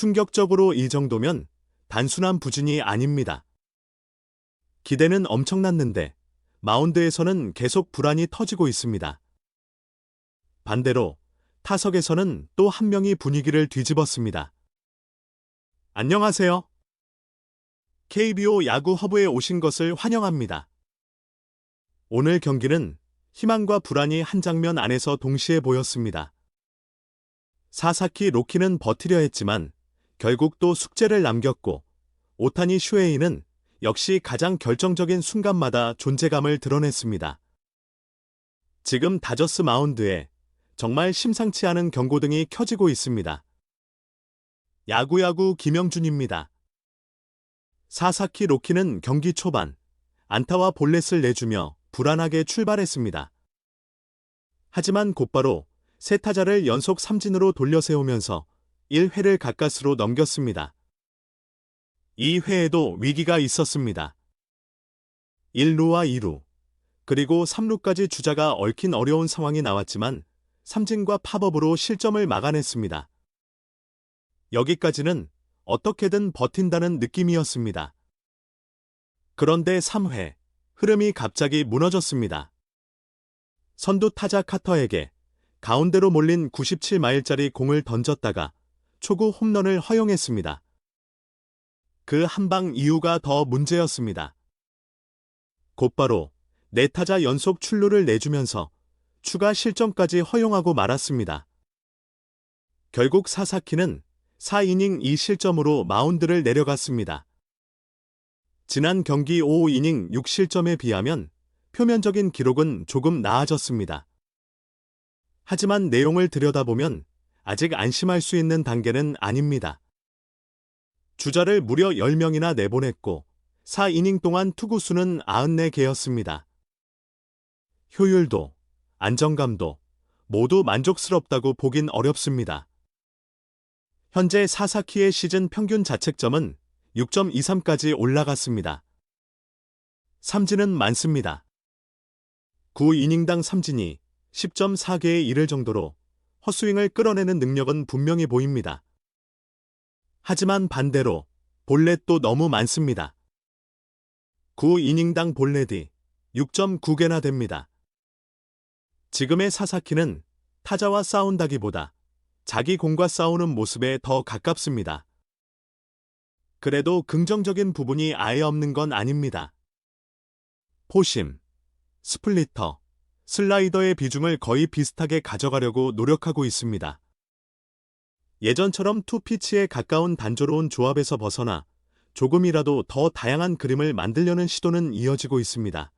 충격적으로 이 정도면 단순한 부진이 아닙니다. 기대는 엄청났는데 마운드에서는 계속 불안이 터지고 있습니다. 반대로 타석에서는 또 한 명이 분위기를 뒤집었습니다. 안녕하세요. KBO 야구 허브에 오신 것을 환영합니다. 오늘 경기는 희망과 불안이 한 장면 안에서 동시에 보였습니다. 사사키 로키는 버티려 했지만 결국 또 숙제를 남겼고, 오타니 슈에이는 역시 가장 결정적인 순간마다 존재감을 드러냈습니다. 지금 다저스 마운드에 정말 심상치 않은 경고등이 켜지고 있습니다. 야구야구 김영준입니다. 사사키 로키는 경기 초반 안타와 볼넷을 내주며 불안하게 출발했습니다. 하지만 곧바로 세 타자를 연속 삼진으로 돌려세우면서 1회를 가까스로 넘겼습니다. 이 회에도 위기가 있었습니다. 1루와 2루, 그리고 3루까지 주자가 얽힌 어려운 상황이 나왔지만 삼진과 팝업으로 실점을 막아냈습니다. 여기까지는 어떻게든 버틴다는 느낌이었습니다. 그런데 3회, 흐름이 갑자기 무너졌습니다. 선두 타자 카터에게 가운데로 몰린 97마일짜리 공을 던졌다가 초구 홈런을 허용했습니다. 그 한 방 이후가 더 문제였습니다. 곧바로 네 타자 연속 출루를 내주면서 추가 실점까지 허용하고 말았습니다. 결국 사사키는 4이닝 2실점으로 마운드를 내려갔습니다. 지난 경기 5이닝 6실점에 비하면 표면적인 기록은 조금 나아졌습니다. 하지만 내용을 들여다보면 아직 안심할 수 있는 단계는 아닙니다. 주자를 무려 10명이나 내보냈고 4이닝 동안 투구수는 94개였습니다. 효율도, 안정감도 모두 만족스럽다고 보긴 어렵습니다. 현재 사사키의 시즌 평균 자책점은 6.23까지 올라갔습니다. 삼진은 많습니다. 9이닝당 삼진이 10.4개에 이를 정도로 헛스윙을 끌어내는 능력은 분명히 보입니다. 하지만 반대로 볼넷도 너무 많습니다. 9이닝당 볼넷이 6.9개나 됩니다. 지금의 사사키는 타자와 싸운다기보다 자기 공과 싸우는 모습에 더 가깝습니다. 그래도 긍정적인 부분이 아예 없는 건 아닙니다. 포심, 스플리터, 슬라이더의 비중을 거의 비슷하게 가져가려고 노력하고 있습니다. 예전처럼 투피치에 가까운 단조로운 조합에서 벗어나 조금이라도 더 다양한 그림을 만들려는 시도는 이어지고 있습니다.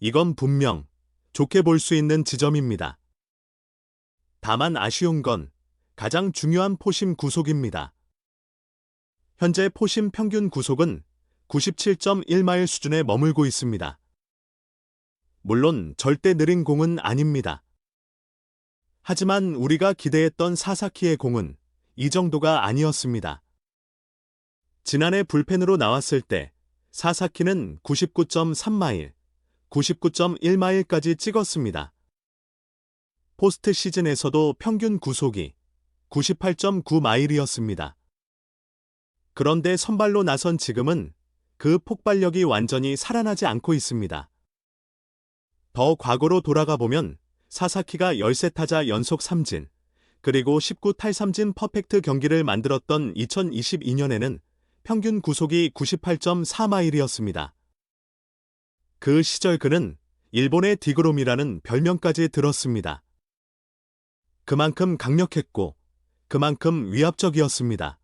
이건 분명 좋게 볼 수 있는 지점입니다. 다만 아쉬운 건 가장 중요한 포심 구속입니다. 현재 포심 평균 구속은 97.1마일 수준에 머물고 있습니다. 물론 절대 느린 공은 아닙니다. 하지만 우리가 기대했던 사사키의 공은 이 정도가 아니었습니다. 지난해 불펜으로 나왔을 때 사사키는 99.3마일, 99.1마일까지 찍었습니다. 포스트 시즌에서도 평균 구속이 98.9마일이었습니다. 그런데 선발로 나선 지금은 그 폭발력이 완전히 살아나지 않고 있습니다. 더 과거로 돌아가 보면 사사키가 13타자 연속 삼진, 그리고 19탈삼진 퍼펙트 경기를 만들었던 2022년에는 평균 구속이 98.4마일이었습니다. 그 시절 그는 일본의 디그롬이라는 별명까지 들었습니다. 그만큼 강력했고 그만큼 위압적이었습니다.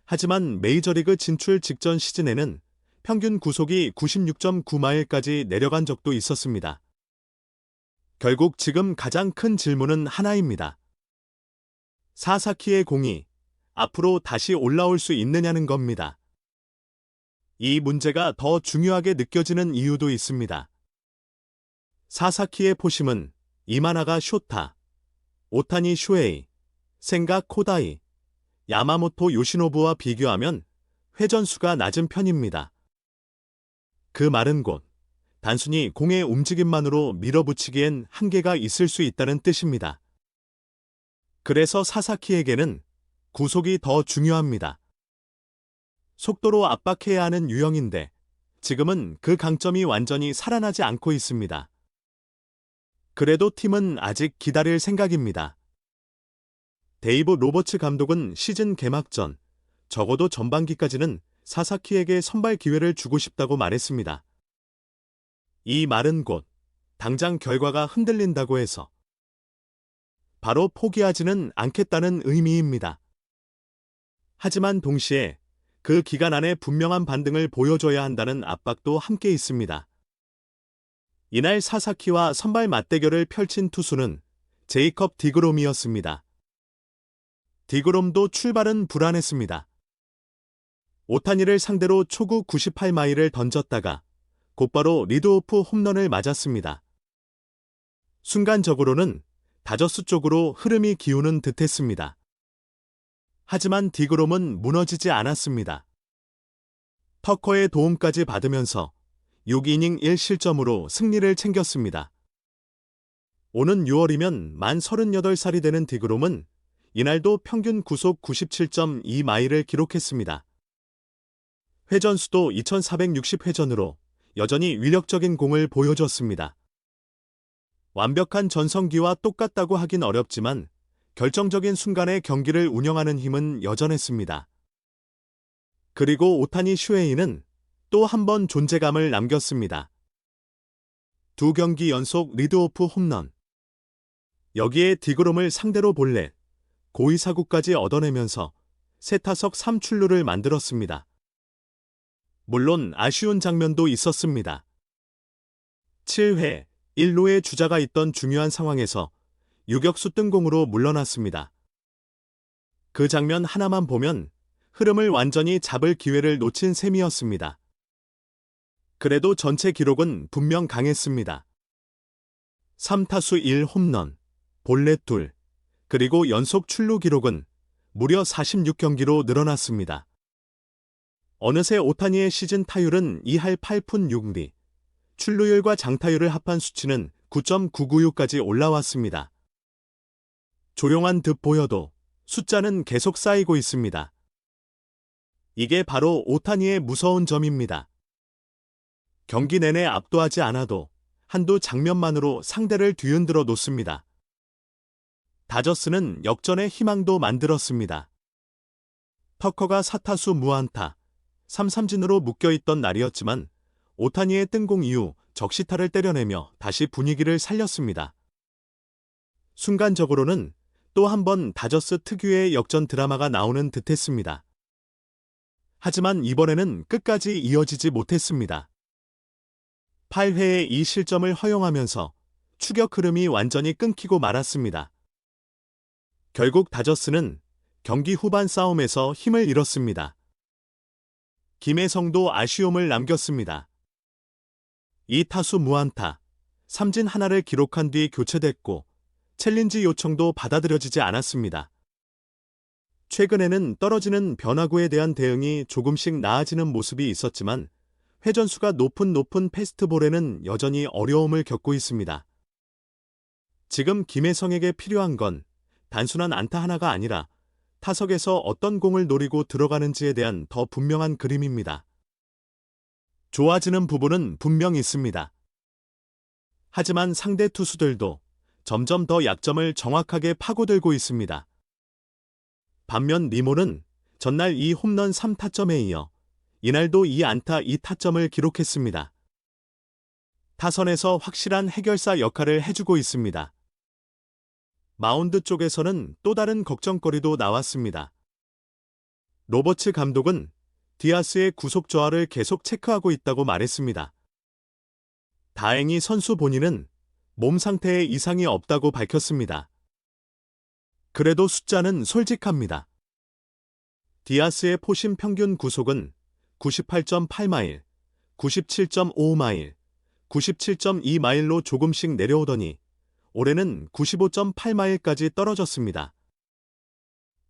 하지만 메이저리그 진출 직전 시즌에는 평균 구속이 96.9마일까지 내려간 적도 있었습니다. 결국 지금 가장 큰 질문은 하나입니다. 사사키의 공이 앞으로 다시 올라올 수 있느냐는 겁니다. 이 문제가 더 중요하게 느껴지는 이유도 있습니다. 사사키의 포심은 이마나가 쇼타, 오타니 슈에이, 센가 코다이, 야마모토 요시노부와 비교하면 회전수가 낮은 편입니다. 그 말은 곧 단순히 공의 움직임만으로 밀어붙이기엔 한계가 있을 수 있다는 뜻입니다. 그래서 사사키에게는 구속이 더 중요합니다. 속도로 압박해야 하는 유형인데 지금은 그 강점이 완전히 살아나지 않고 있습니다. 그래도 팀은 아직 기다릴 생각입니다. 데이브 로버츠 감독은 시즌 개막 전 적어도 전반기까지는 사사키에게 선발 기회를 주고 싶다고 말했습니다. 이 말은 곧 당장 결과가 흔들린다고 해서 바로 포기하지는 않겠다는 의미입니다. 하지만 동시에 그 기간 안에 분명한 반등을 보여줘야 한다는 압박도 함께 있습니다. 이날 사사키와 선발 맞대결을 펼친 투수는 제이컵 디그롬이었습니다. 디그롬도 출발은 불안했습니다. 오타니를 상대로 초구 98마일을 던졌다가 곧바로 리드오프 홈런을 맞았습니다. 순간적으로는 다저스 쪽으로 흐름이 기우는 듯했습니다. 하지만 디그롬은 무너지지 않았습니다. 터커의 도움까지 받으면서 6이닝 1실점으로 승리를 챙겼습니다. 오는 6월이면 만 38살이 되는 디그롬은 이날도 평균 구속 97.2마일을 기록했습니다. 회전수도 2460회전으로 여전히 위력적인 공을 보여줬습니다. 완벽한 전성기와 똑같다고 하긴 어렵지만 결정적인 순간에 경기를 운영하는 힘은 여전했습니다. 그리고 오타니 슈에이는 또 한 번 존재감을 남겼습니다. 2경기 연속 리드오프 홈런. 여기에 디그롬을 상대로 볼넷, 고의사구까지 얻어내면서 세타석 3출루를 만들었습니다. 물론 아쉬운 장면도 있었습니다. 7회 1루에 주자가 있던 중요한 상황에서 유격수 뜬공으로 물러났습니다. 그 장면 하나만 보면 흐름을 완전히 잡을 기회를 놓친 셈이었습니다. 그래도 전체 기록은 분명 강했습니다. 3타수 1홈런, 볼넷 2, 그리고 연속 출루 기록은 무려 46경기로 늘어났습니다. 어느새 오타니의 시즌 타율은 2할 8푼 6리, 출루율과 장타율을 합한 수치는 9.996까지 올라왔습니다. 조용한 듯 보여도 숫자는 계속 쌓이고 있습니다. 이게 바로 오타니의 무서운 점입니다. 경기 내내 압도하지 않아도 한두 장면만으로 상대를 뒤흔들어 놓습니다. 다저스는 역전의 희망도 만들었습니다. 터커가 4타수 무안타, 3삼진으로 묶여있던 날이었지만 오타니의 뜬공 이후 적시타를 때려내며 다시 분위기를 살렸습니다. 순간적으로는 또 한 번 다저스 특유의 역전 드라마가 나오는 듯했습니다. 하지만 이번에는 끝까지 이어지지 못했습니다. 8회에 2실점을 허용하면서 추격 흐름이 완전히 끊기고 말았습니다. 결국 다저스는 경기 후반 싸움에서 힘을 잃었습니다. 김혜성도 아쉬움을 남겼습니다. 2타수 무안타, 삼진 하나를 기록한 뒤 교체됐고 챌린지 요청도 받아들여지지 않았습니다. 최근에는 떨어지는 변화구에 대한 대응이 조금씩 나아지는 모습이 있었지만 회전수가 높은 패스트볼에는 여전히 어려움을 겪고 있습니다. 지금 김혜성에게 필요한 건 단순한 안타 하나가 아니라 타석에서 어떤 공을 노리고 들어가는지에 대한 더 분명한 그림입니다. 좋아지는 부분은 분명 있습니다. 하지만 상대 투수들도 점점 더 약점을 정확하게 파고들고 있습니다. 반면 니모는 전날 2홈런 3타점에 이어 이날도 2안타 2타점을 기록했습니다. 타선에서 확실한 해결사 역할을 해주고 있습니다. 마운드 쪽에서는 또 다른 걱정거리도 나왔습니다. 로버츠 감독은 디아스의 구속 저하를 계속 체크하고 있다고 말했습니다. 다행히 선수 본인은 몸 상태에 이상이 없다고 밝혔습니다. 그래도 숫자는 솔직합니다. 디아스의 포심 평균 구속은 98.8마일, 97.5마일, 97.2마일로 조금씩 내려오더니 올해는 95.8마일까지 떨어졌습니다.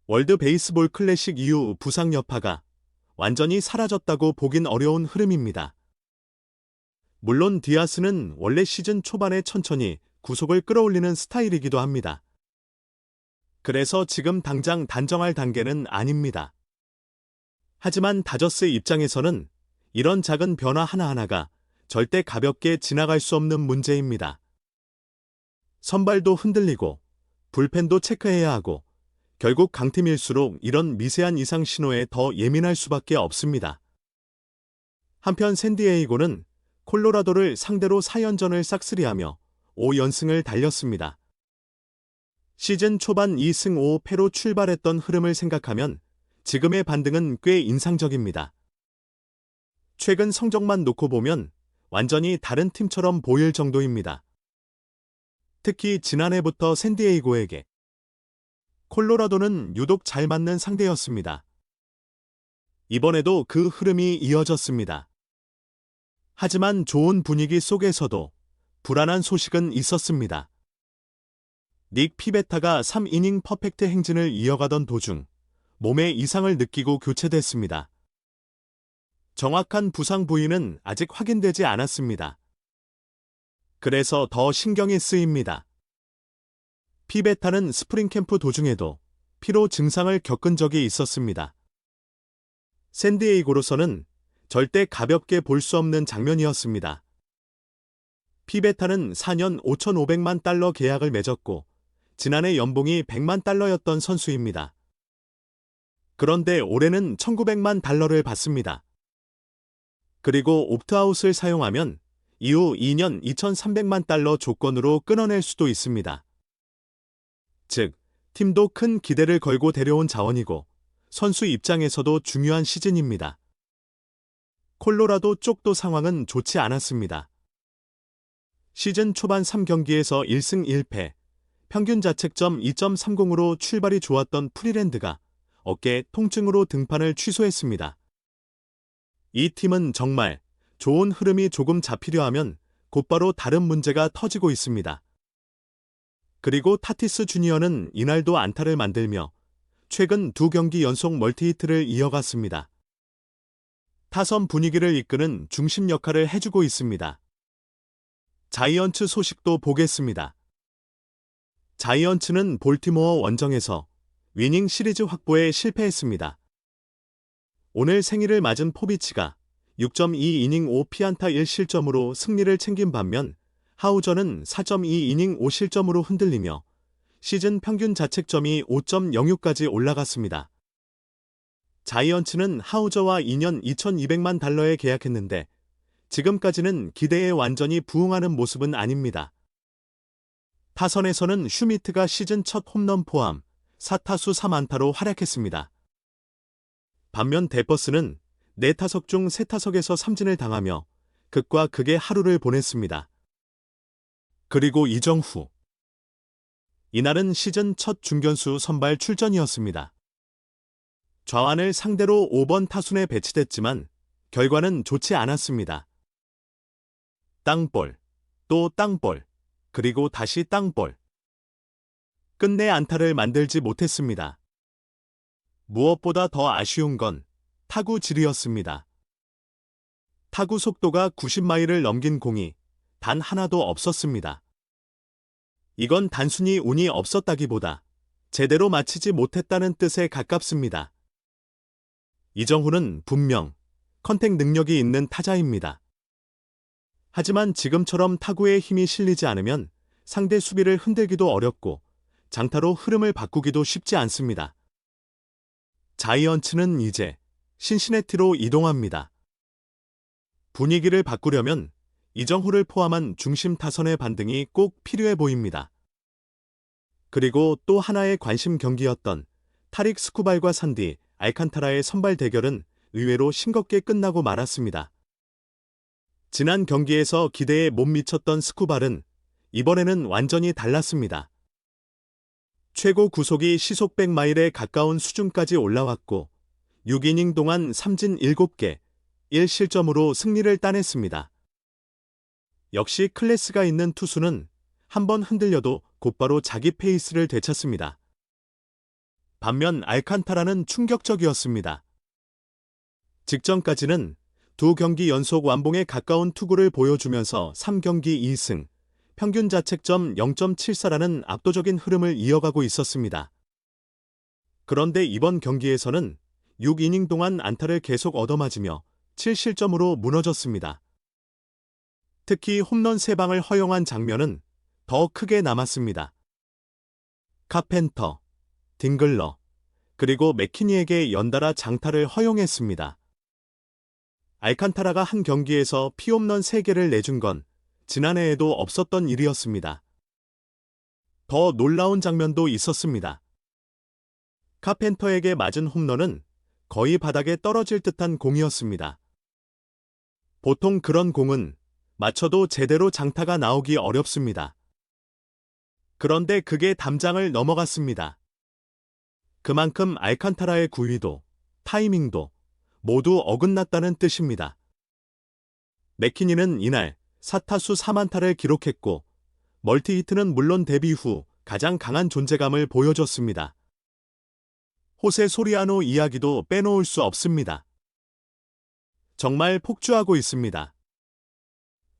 월드 베이스볼 클래식 이후 부상 여파가 완전히 사라졌다고 보긴 어려운 흐름입니다. 물론 디아스는 원래 시즌 초반에 천천히 구속을 끌어올리는 스타일이기도 합니다. 그래서 지금 당장 단정할 단계는 아닙니다. 하지만 다저스 입장에서는 이런 작은 변화 하나하나가 절대 가볍게 지나갈 수 없는 문제입니다. 선발도 흔들리고 불펜도 체크해야 하고 결국 강팀일수록 이런 미세한 이상 신호에 더 예민할 수밖에 없습니다. 한편 샌디에이고는 콜로라도를 상대로 4연전을 싹쓸이하며 5연승을 달렸습니다. 시즌 초반 2승 5패로 출발했던 흐름을 생각하면 지금의 반등은 꽤 인상적입니다. 최근 성적만 놓고 보면 완전히 다른 팀처럼 보일 정도입니다. 특히 지난해부터 샌디에이고에게 콜로라도는 유독 잘 맞는 상대였습니다. 이번에도 그 흐름이 이어졌습니다. 하지만 좋은 분위기 속에서도 불안한 소식은 있었습니다. 닉 피베타가 3이닝 퍼펙트 행진을 이어가던 도중 몸에 이상을 느끼고 교체됐습니다. 정확한 부상 부위는 아직 확인되지 않았습니다. 그래서 더 신경이 쓰입니다. 피베타는 스프링 캠프 도중에도 피로 증상을 겪은 적이 있었습니다. 샌디에이고로서는 절대 가볍게 볼 수 없는 장면이었습니다. 피베타는 4년 5,500만 달러 계약을 맺었고 지난해 연봉이 100만 달러였던 선수입니다. 그런데 올해는 1,900만 달러를 받습니다. 그리고 옵트아웃을 사용하면 이후 2년 2,300만 달러 조건으로 끊어낼 수도 있습니다. 즉, 팀도 큰 기대를 걸고 데려온 자원이고 선수 입장에서도 중요한 시즌입니다. 콜로라도 쪽도 상황은 좋지 않았습니다. 시즌 초반 3경기에서 1승 1패, 평균 자책점 2.30으로 출발이 좋았던 프리랜드가 어깨 통증으로 등판을 취소했습니다. 이 팀은 정말 좋은 흐름이 조금 잡히려 하면 곧바로 다른 문제가 터지고 있습니다. 그리고 타티스 주니어는 이날도 안타를 만들며 최근 2경기 연속 멀티히트를 이어갔습니다. 타선 분위기를 이끄는 중심 역할을 해주고 있습니다. 자이언츠 소식도 보겠습니다. 자이언츠는 볼티모어 원정에서 위닝 시리즈 확보에 실패했습니다. 오늘 생일을 맞은 포비치가 6.2이닝 5피안타 1실점으로 승리를 챙긴 반면 하우저는 4.2이닝 5실점으로 흔들리며 시즌 평균 자책점이 5.06까지 올라갔습니다. 자이언츠는 하우저와 2년 2,200만 달러에 계약했는데 지금까지는 기대에 완전히 부응하는 모습은 아닙니다. 타선에서는 슈미트가 시즌 첫 홈런 포함 4타수 3안타로 활약했습니다. 반면 데퍼스는 4타석 중 3타석에서 삼진을 당하며 극과 극의 하루를 보냈습니다. 그리고 이정후. 이날은 시즌 첫 중견수 선발 출전이었습니다. 좌완을 상대로 5번 타순에 배치됐지만 결과는 좋지 않았습니다. 땅볼, 또 땅볼, 그리고 다시 땅볼. 끝내 안타를 만들지 못했습니다. 무엇보다 더 아쉬운 건 타구질이었습니다. 타구 속도가 90마일을 넘긴 공이 단 하나도 없었습니다. 이건 단순히 운이 없었다기보다 제대로 맞히지 못했다는 뜻에 가깝습니다. 이정후는 분명 컨택 능력이 있는 타자입니다. 하지만 지금처럼 타구에 힘이 실리지 않으면 상대 수비를 흔들기도 어렵고 장타로 흐름을 바꾸기도 쉽지 않습니다. 자이언츠는 이제 신시내티로 이동합니다. 분위기를 바꾸려면 이정후를 포함한 중심 타선의 반등이 꼭 필요해 보입니다. 그리고 또 하나의 관심 경기였던 타릭 스쿠발과 산디 알칸타라의 선발 대결은 의외로 싱겁게 끝나고 말았습니다. 지난 경기에서 기대에 못 미쳤던 스쿠발은 이번에는 완전히 달랐습니다. 최고 구속이 시속 100마일에 가까운 수준까지 올라왔고 6이닝 동안 삼진 7개, 1실점으로 승리를 따냈습니다. 역시 클래스가 있는 투수는 한번 흔들려도 곧바로 자기 페이스를 되찾습니다. 반면 알칸타라는 충격적이었습니다. 직전까지는 2경기 연속 완봉에 가까운 투구를 보여주면서 3경기 2승, 평균 자책점 0.74라는 압도적인 흐름을 이어가고 있었습니다. 그런데 이번 경기에서는 6이닝 동안 안타를 계속 얻어맞으며 7실점으로 무너졌습니다. 특히 홈런 3방을 허용한 장면은 더 크게 남았습니다. 카펜터, 딩글러, 그리고 맥키니에게 연달아 장타를 허용했습니다. 알칸타라가 한 경기에서 피홈런 3개를 내준 건 지난해에도 없었던 일이었습니다. 더 놀라운 장면도 있었습니다. 카펜터에게 맞은 홈런은 거의 바닥에 떨어질 듯한 공이었습니다. 보통 그런 공은 맞춰도 제대로 장타가 나오기 어렵습니다. 그런데 그게 담장을 넘어갔습니다. 그만큼 알칸타라의 구위도, 타이밍도 모두 어긋났다는 뜻입니다. 맥키니는 이날 4타수 4안타를 기록했고 멀티히트는 물론 데뷔 후 가장 강한 존재감을 보여줬습니다. 호세 소리아노 이야기도 빼놓을 수 없습니다. 정말 폭주하고 있습니다.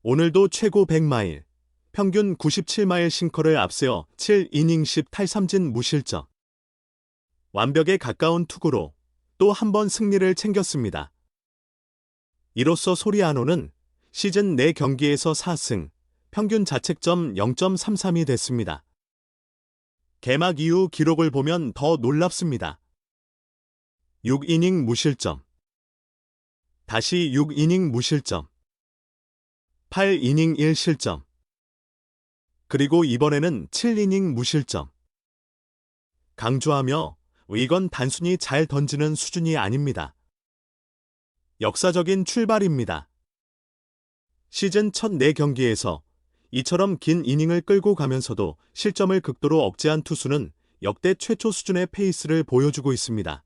오늘도 최고 100마일, 평균 97마일 싱커를 앞세워 7이닝 10탈삼진 무실점. 완벽에 가까운 투구로 또 한 번 승리를 챙겼습니다. 이로써 소리아노는 시즌 4경기에서 4승, 평균 자책점 0.33이 됐습니다. 개막 이후 기록을 보면 더 놀랍습니다. 6이닝 무실점, 다시 6이닝 무실점, 8이닝 1실점, 그리고 이번에는 7이닝 무실점. 강조하며 이건 단순히 잘 던지는 수준이 아닙니다. 역사적인 출발입니다. 시즌 첫 4경기에서 이처럼 긴 이닝을 끌고 가면서도 실점을 극도로 억제한 투수는 역대 최초 수준의 페이스를 보여주고 있습니다.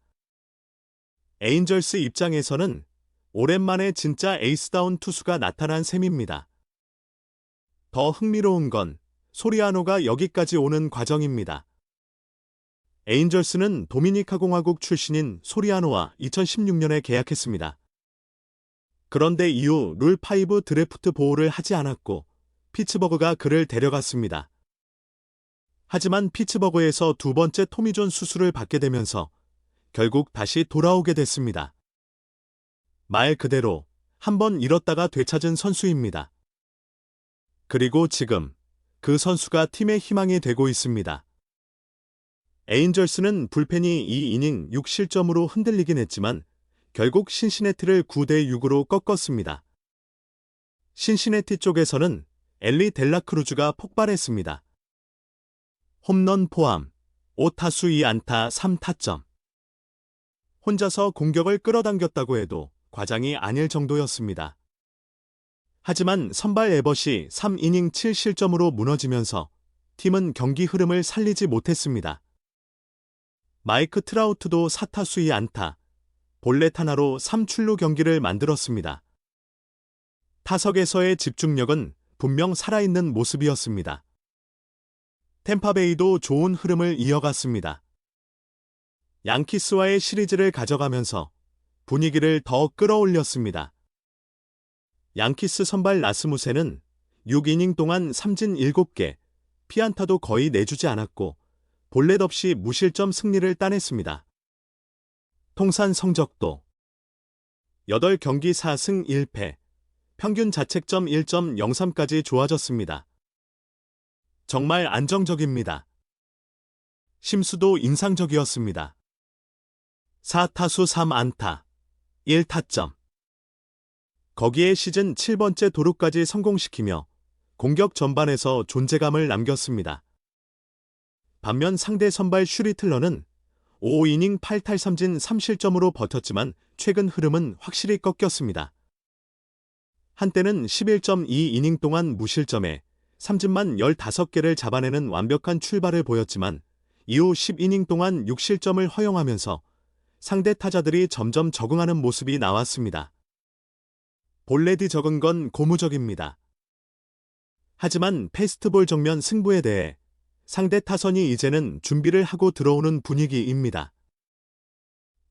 에인절스 입장에서는 오랜만에 진짜 에이스다운 투수가 나타난 셈입니다. 더 흥미로운 건 소리아노가 여기까지 오는 과정입니다. 에인절스는 도미니카 공화국 출신인 소리아노와 2016년에 계약했습니다. 그런데 이후 룰5 드래프트 보호를 하지 않았고 피츠버그가 그를 데려갔습니다. 하지만 피츠버그에서 두 번째 토미존 수술을 받게 되면서 결국 다시 돌아오게 됐습니다. 말 그대로 한번 잃었다가 되찾은 선수입니다. 그리고 지금 그 선수가 팀의 희망이 되고 있습니다. 에인절스는 불펜이 2이닝 6실점으로 흔들리긴 했지만 결국 신시내티를 9대6으로 꺾었습니다. 신시내티 쪽에서는 엘리 델라크루즈가 폭발했습니다. 홈런 포함 5타수 2안타 3타점. 혼자서 공격을 끌어당겼다고 해도 과장이 아닐 정도였습니다. 하지만 선발 에벗이 3이닝 7실점으로 무너지면서 팀은 경기 흐름을 살리지 못했습니다. 마이크 트라우트도 4타수 2안타, 볼넷 하나로 3출루 경기를 만들었습니다. 타석에서의 집중력은 분명 살아있는 모습이었습니다. 템파베이도 좋은 흐름을 이어갔습니다. 양키스와의 시리즈를 가져가면서 분위기를 더 끌어올렸습니다. 양키스 선발 라스무센은 6이닝 동안 삼진 7개, 피안타도 거의 내주지 않았고 볼넷 없이 무실점 승리를 따냈습니다. 통산 성적도 8경기 4승 1패, 평균 자책점 1.03까지 좋아졌습니다. 정말 안정적입니다. 심수도 인상적이었습니다. 4타수 3안타, 1타점. 거기에 시즌 7번째 도루까지 성공시키며 공격 전반에서 존재감을 남겼습니다. 반면 상대 선발 슈리틀러는 5이닝 8탈삼진 3실점으로 버텼지만 최근 흐름은 확실히 꺾였습니다. 한때는 11.2이닝 동안 무실점에 삼진만 15개를 잡아내는 완벽한 출발을 보였지만 이후 10이닝 동안 6실점을 허용하면서 상대 타자들이 점점 적응하는 모습이 나왔습니다. 볼넷이 적은 건 고무적입니다. 하지만 패스트볼 정면 승부에 대해 상대 타선이 이제는 준비를 하고 들어오는 분위기입니다.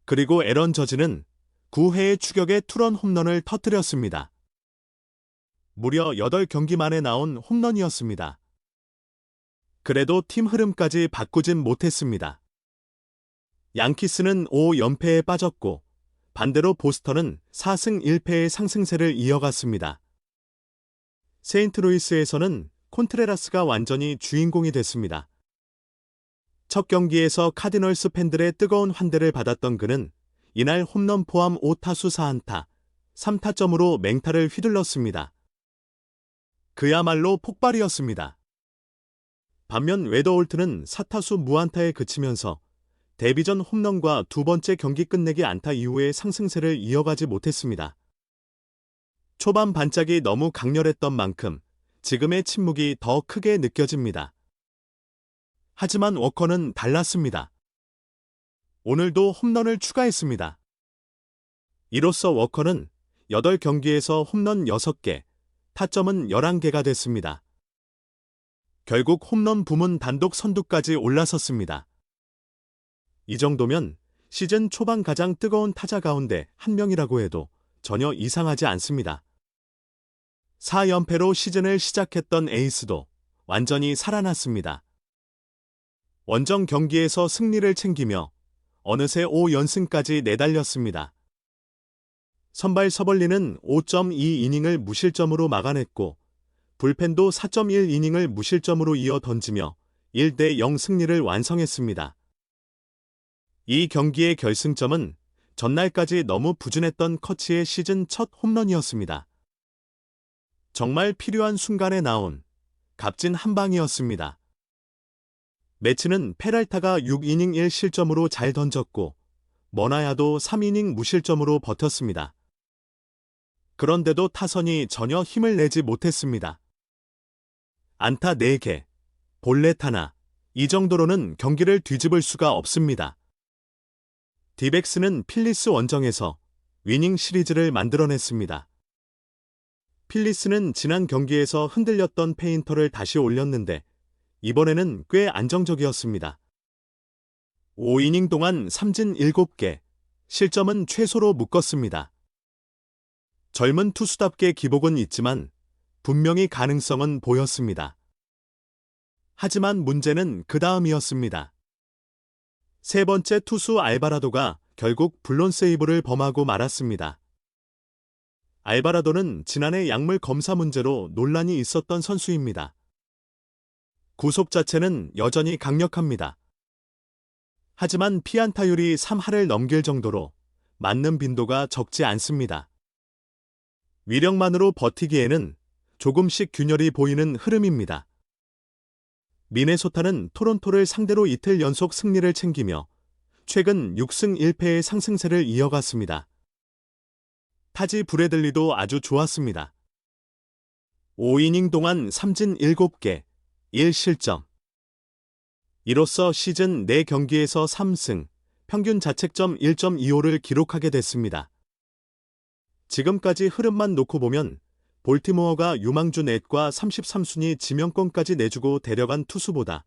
그리고 에런 저지는 9회의 추격에 투런 홈런을 터뜨렸습니다. 무려 8경기 만에 나온 홈런이었습니다. 그래도 팀 흐름까지 바꾸진 못했습니다. 양키스는 5연패에 빠졌고 반대로 보스턴은 4승 1패의 상승세를 이어갔습니다. 세인트루이스에서는 콘트레라스가 완전히 주인공이 됐습니다. 첫 경기에서 카디널스 팬들의 뜨거운 환대를 받았던 그는 이날 홈런 포함 5타수 4안타, 3타점으로 맹타를 휘둘렀습니다. 그야말로 폭발이었습니다. 반면 웨더홀트는 4타수 무안타에 그치면서 데뷔전 홈런과 두 번째 경기 끝내기 안타 이후의 상승세를 이어가지 못했습니다. 초반 반짝이 너무 강렬했던 만큼 지금의 침묵이 더 크게 느껴집니다. 하지만 워커는 달랐습니다. 오늘도 홈런을 추가했습니다. 이로써 워커는 8경기에서 홈런 6개, 타점은 11개가 됐습니다. 결국 홈런 부문 단독 선두까지 올라섰습니다. 이 정도면 시즌 초반 가장 뜨거운 타자 가운데 한 명이라고 해도 전혀 이상하지 않습니다. 4연패로 시즌을 시작했던 에이스도 완전히 살아났습니다. 원정 경기에서 승리를 챙기며 어느새 5연승까지 내달렸습니다. 선발 서벌리는 5.2이닝을 무실점으로 막아냈고 불펜도 4.1이닝을 무실점으로 이어 던지며 1대0 승리를 완성했습니다. 이 경기의 결승점은 전날까지 너무 부진했던 커치의 시즌 첫 홈런이었습니다. 정말 필요한 순간에 나온 값진 한 방이었습니다. 매치는 페랄타가 6이닝 1실점으로 잘 던졌고 머나야도 3이닝 무실점으로 버텼습니다. 그런데도 타선이 전혀 힘을 내지 못했습니다. 안타 4개, 볼넷 하나, 이 정도로는 경기를 뒤집을 수가 없습니다. 디백스는 필리스 원정에서 위닝 시리즈를 만들어냈습니다. 필리스는 지난 경기에서 흔들렸던 페인터를 다시 올렸는데 이번에는 꽤 안정적이었습니다. 5이닝 동안 삼진 7개, 실점은 최소로 묶었습니다. 젊은 투수답게 기복은 있지만 분명히 가능성은 보였습니다. 하지만 문제는 그 다음이었습니다. 세 번째 투수 알바라도가 결국 블론 세이브를 범하고 말았습니다. 알바라도는 지난해 약물 검사 문제로 논란이 있었던 선수입니다. 구속 자체는 여전히 강력합니다. 하지만 피안타율이 3할을 넘길 정도로 맞는 빈도가 적지 않습니다. 위력만으로 버티기에는 조금씩 균열이 보이는 흐름입니다. 미네소타는 토론토를 상대로 이틀 연속 승리를 챙기며 최근 6승 1패의 상승세를 이어갔습니다. 타지 브래들리도 아주 좋았습니다. 5이닝 동안 삼진 7개, 1실점. 이로써 시즌 4경기에서 3승, 평균 자책점 1.25를 기록하게 됐습니다. 지금까지 흐름만 놓고 보면 볼티모어가 유망주 넷과 33순위 지명권까지 내주고 데려간 투수보다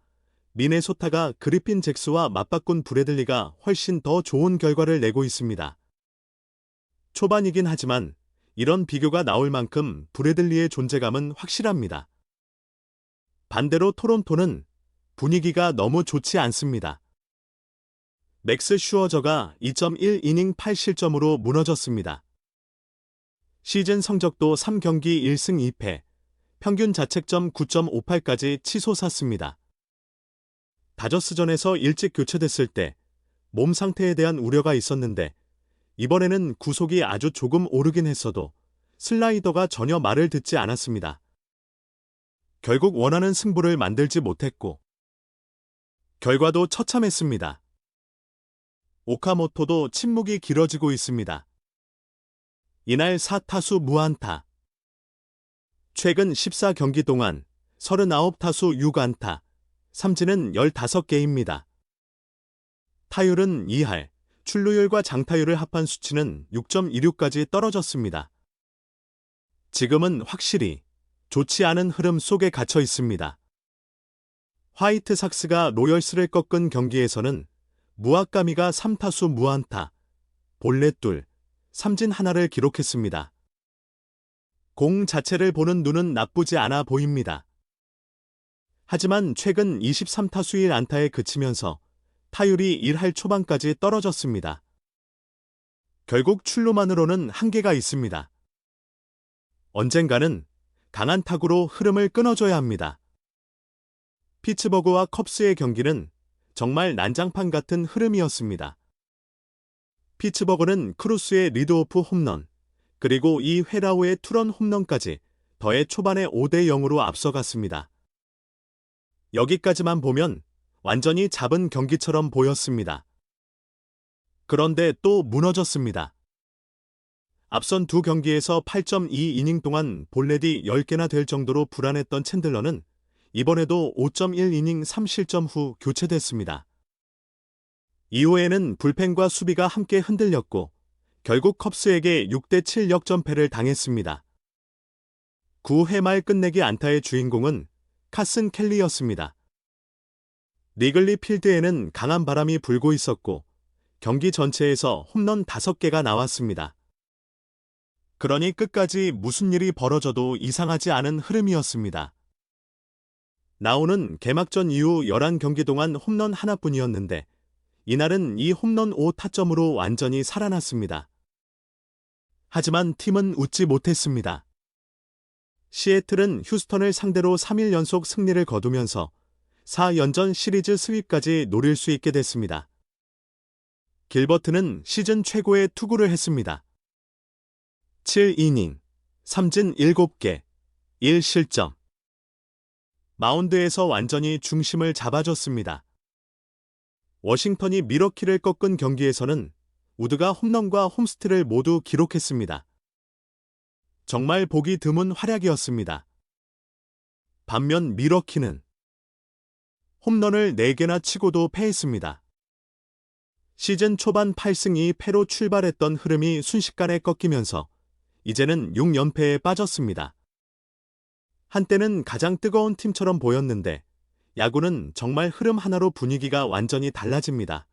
미네소타가 그리핀 잭스와 맞바꾼 브래들리가 훨씬 더 좋은 결과를 내고 있습니다. 초반이긴 하지만 이런 비교가 나올 만큼 브래들리의 존재감은 확실합니다. 반대로 토론토는 분위기가 너무 좋지 않습니다. 맥스 슈어저가 2.1이닝 8실점으로 무너졌습니다. 시즌 성적도 3경기 1승 2패, 평균 자책점 9.58까지 치솟았습니다. 다저스전에서 일찍 교체됐을 때 몸 상태에 대한 우려가 있었는데 이번에는 구속이 아주 조금 오르긴 했어도 슬라이더가 전혀 말을 듣지 않았습니다. 결국 원하는 승부를 만들지 못했고 결과도 처참했습니다. 오카모토도 침묵이 길어지고 있습니다. 이날 4타수 무안타. 최근 14경기 동안 39타수 6안타, 삼진은 15개입니다. 타율은 2할, 출루율과 장타율을 합한 수치는 6.26까지 떨어졌습니다. 지금은 확실히 좋지 않은 흐름 속에 갇혀 있습니다. 화이트삭스가 로열스를 꺾은 경기에서는 무아카미가 3타수 무안타, 볼넷 둘, 삼진 하나를 기록했습니다. 공 자체를 보는 눈은 나쁘지 않아 보입니다. 하지만 최근 23타수 1안타에 그치면서 타율이 1할 초반까지 떨어졌습니다. 결국 출루만으로는 한계가 있습니다. 언젠가는 강한 타구로 흐름을 끊어줘야 합니다. 피츠버그와 컵스의 경기는 정말 난장판 같은 흐름이었습니다. 피츠버그는 크루스의 리드오프 홈런, 그리고 이 회라우의 투런 홈런까지 더해 초반에 5대 0으로 앞서갔습니다. 여기까지만 보면 완전히 잡은 경기처럼 보였습니다. 그런데 또 무너졌습니다. 앞선 두 경기에서 8.2이닝 동안 볼넷이 10개나 될 정도로 불안했던 챈들러는 이번에도 5.1이닝 3실점 후 교체됐습니다. 이후에는 불펜과 수비가 함께 흔들렸고 결국 컵스에게 6대7 역전패를 당했습니다. 9회 말 끝내기 안타의 주인공은 카슨 켈리였습니다. 리글리 필드에는 강한 바람이 불고 있었고 경기 전체에서 홈런 5개가 나왔습니다. 그러니 끝까지 무슨 일이 벌어져도 이상하지 않은 흐름이었습니다. 나오는 개막전 이후 11경기 동안 홈런 하나뿐이었는데 이날은 이 홈런 5타점으로 완전히 살아났습니다. 하지만 팀은 웃지 못했습니다. 시애틀은 휴스턴을 상대로 3일 연속 승리를 거두면서 4연전 시리즈 스윕까지 노릴 수 있게 됐습니다. 길버트는 시즌 최고의 투구를 했습니다. 7이닝, 삼진 7개, 1실점. 마운드에서 완전히 중심을 잡아줬습니다. 워싱턴이 미러키를 꺾은 경기에서는 우드가 홈런과 홈스트를 모두 기록했습니다. 정말 보기 드문 활약이었습니다. 반면 미러키는 홈런을 4개나 치고도 패했습니다. 시즌 초반 8승 2패로 출발했던 흐름이 순식간에 꺾이면서 이제는 6연패에 빠졌습니다. 한때는 가장 뜨거운 팀처럼 보였는데 야구는 정말 흐름 하나로 분위기가 완전히 달라집니다.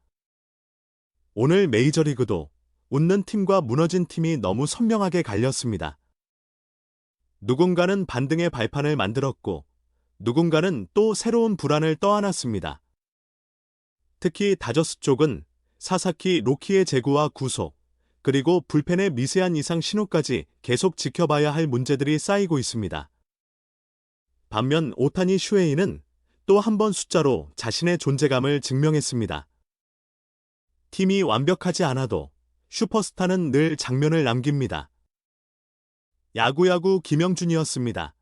오늘 메이저리그도 웃는 팀과 무너진 팀이 너무 선명하게 갈렸습니다. 누군가는 반등의 발판을 만들었고 누군가는 또 새로운 불안을 떠안았습니다. 특히 다저스 쪽은 사사키 로키의 제구와 구속, 그리고 불펜의 미세한 이상 신호까지 계속 지켜봐야 할 문제들이 쌓이고 있습니다. 반면 오타니 슈에이는 또 한 번 숫자로 자신의 존재감을 증명했습니다. 팀이 완벽하지 않아도 슈퍼스타는 늘 장면을 남깁니다. 야구야구 김영준이었습니다.